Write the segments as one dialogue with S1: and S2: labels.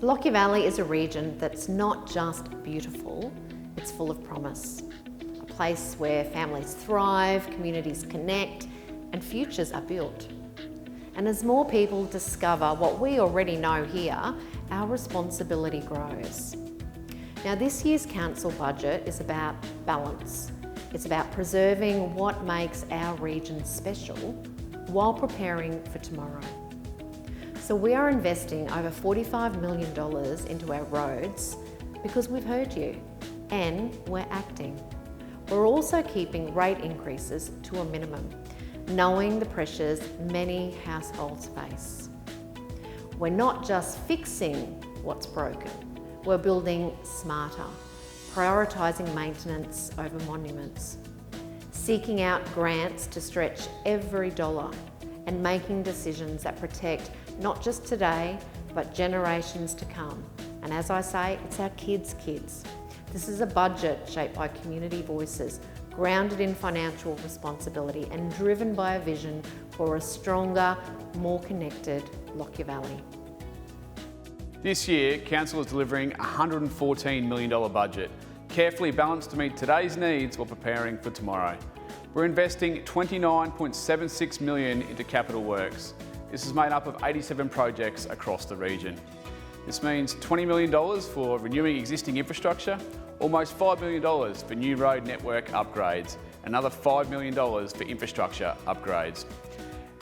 S1: Lockyer Valley is a region that's not just beautiful, it's full of promise. A place where families thrive, communities connect, and futures are built. And as more people discover what we already know here, our responsibility grows. Now, this year's council budget is about balance. It's about preserving what makes our region special while preparing for tomorrow. So we are investing over $45 million into our roads because we've heard you and we're acting. We're also keeping rate increases to a minimum, knowing the pressures many households face. We're not just fixing what's broken, we're building smarter, prioritising maintenance over monuments, seeking out grants to stretch every dollar and making decisions that protect not just today, but generations to come. And as I say, it's our kids' kids. This is a budget shaped by community voices, grounded in financial responsibility and driven by a vision for a stronger, more connected Lockyer Valley.
S2: This year, Council is delivering a $114 million budget, carefully balanced to meet today's needs while preparing for tomorrow. We're investing $29.76 million into capital works. This is made up of 87 projects across the region. This means $20 million for renewing existing infrastructure, almost $5 million for new road network upgrades, another $5 million for infrastructure upgrades.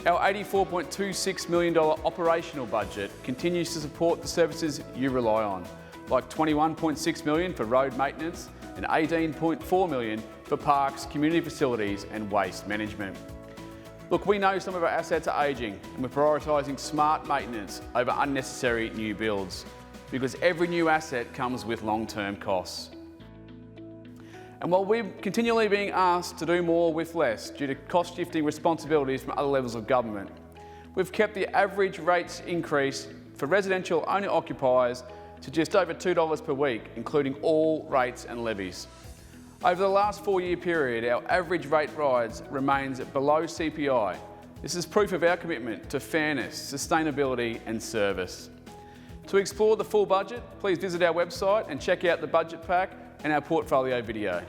S2: Our $84.26 million operational budget continues to support the services you rely on, like $21.6 million for road maintenance and $18.4 million for parks, community facilities and waste management. Look, we know some of our assets are ageing and we're prioritising smart maintenance over unnecessary new builds because every new asset comes with long-term costs. And while we're continually being asked to do more with less due to cost-shifting responsibilities from other levels of government, we've kept the average rates increase for residential owner-occupiers to just over $2 per week, including all rates and levies. Over the last 4-year period, our average rate rise remains below CPI. This is proof of our commitment to fairness, sustainability and service. To explore the full budget, please visit our website and check out the budget pack and our portfolio video.